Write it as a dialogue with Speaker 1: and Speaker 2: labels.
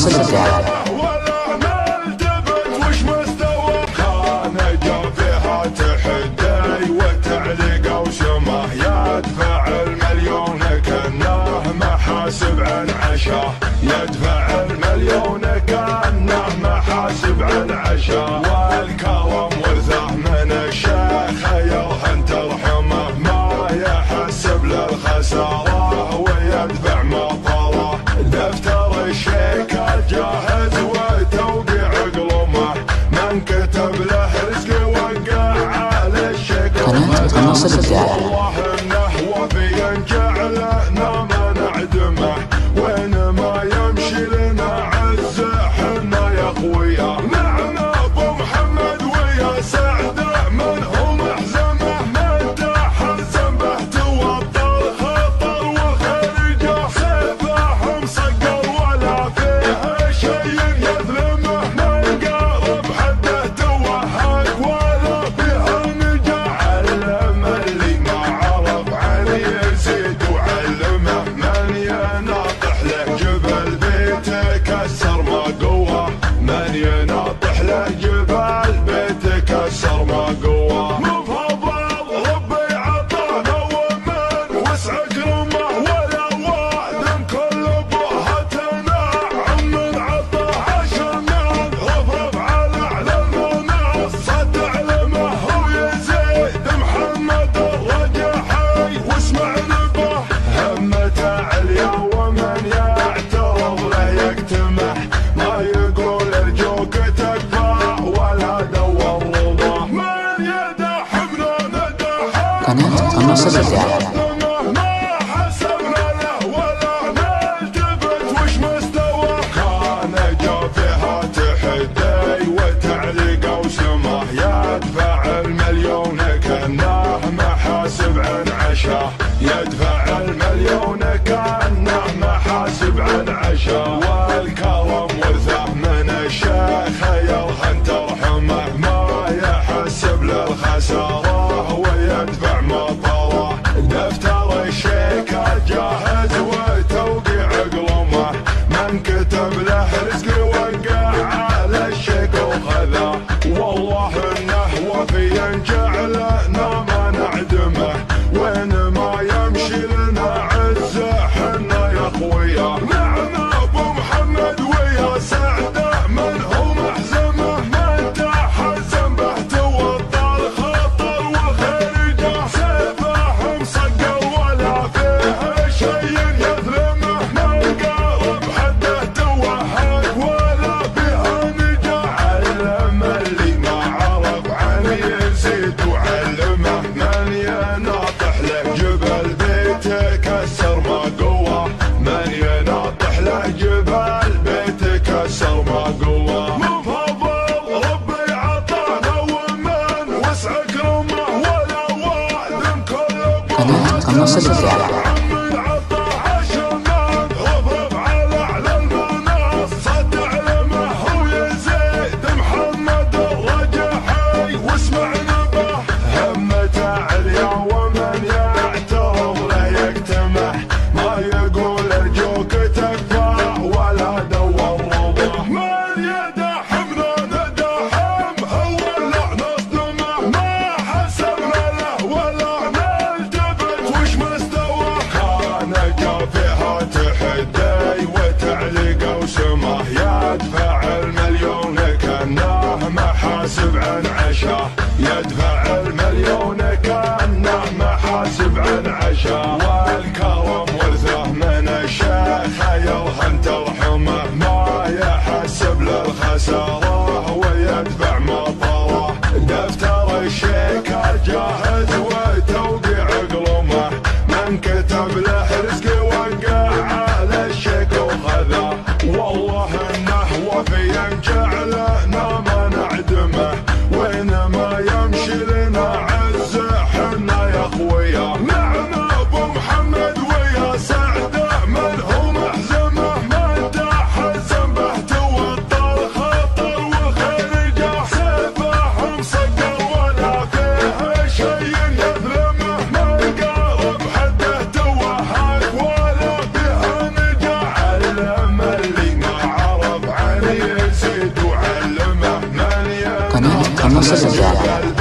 Speaker 1: الإبداع.
Speaker 2: يدفع المليون كأنه محاسب عن عشاء، والكرم ورثه من الشيخ يرهن ترحمه، ما يحسب للخسارة ويدفع مطره. دفتر الشيك الجاهز وتوقيع قلمه، من كتب له رزق وقع على الشيك
Speaker 1: قناة الإبداع.
Speaker 2: والله انه وفي جعلنا ما نعدمه، وين ما يمشي لنا عز حنا يا خويا. معنا ابو محمد ويا سعده، من هو محزمه من تحزم به توطر خطر وخرجه، سيفه مصقر ولا فيه شيء يظلمه، من قارب حده توهق ولا فيه نجاح. علم اللي ما عرف عن يزيد وعلمه، من يناطح له جبل بيته كسر ما قوه، من يناطح له جبل بيته كسر ما قوه. مفضل ربي عطانا ومن وسع كرمه، ولا وادم كل بهتنا من عطاه عشمان، رفرف على اعلى المنصه تعلمه، ويزيد محمد الرجحي واسمع نبه، همته عليا ومن يعترض له يكتمه، ما يقول ارجوك تكفى ولا دور رضاه، من يدحمنا ندحم
Speaker 1: قناة الإبداع.
Speaker 2: ما حسبنا له ولا نلتفت وش مستوى، كان جافها تحدي وتعليق وسمه، يدفع المليون كأنه محاسب عن عشاه، يدفع المليون كأنه محاسب عن عشاه، والكرم ورثه من الشيخ يرهن ترحمه، ما يحسب للخسارة ويدفع مطره. دفتر الشيك الجاهز وتوقيع قلمه، من كتب له رزق وقع على الشيك وخذه، والله انه وفي جعلنا ما نعدمه، وين ما يمشي لنا عز حنا يا خويا. معنا ابو محمد ويا سعده، من هو محزمه من تحزم به توطر خطر وخرجه، سيفه مصقر ولا فيه شيء يظلمه، من قارب حده توهق ولا فيه نجاح. علم اللي ما عرف عن يزيد وعلمه، من يناطح له جبل بيته كسر ما قوه، من يناطح له جبل بيته كسر ما قوه. مفضل ربي عطانا ومن وسع كرمه، ولا وادم كل
Speaker 1: قناة الإبداع.
Speaker 2: من عطاه عشمان، رفرف على اعلى المنصه تعلمه، ويزيد محمد الرجحي واسمع نبه، همته عليا ومن يعترض له يكتمه، ما يقول ارجوك تكفى ولا دور رضاه، من يدحمنا ندحم هو اللعنه اصدمه، ما حسبنا له ولا نلتفت وش مستوى، كان جافها تحدي وتعليق وسمه، يدفع المليون كأنه محاسب عن عشاه، يدفع المليون كأنه محاسب عن عشاه، والكرم ورثه من الشيخ يرهن ترحمه، ما يحسب للخسارة ويدفع مطره. دفتر الشيك الجاهز وتوقيع قلمه، من كتب له رزق وقع على الشيك وخذه، والله انه وفي جعلنا ما نعدمه، وين ما
Speaker 1: الرجال.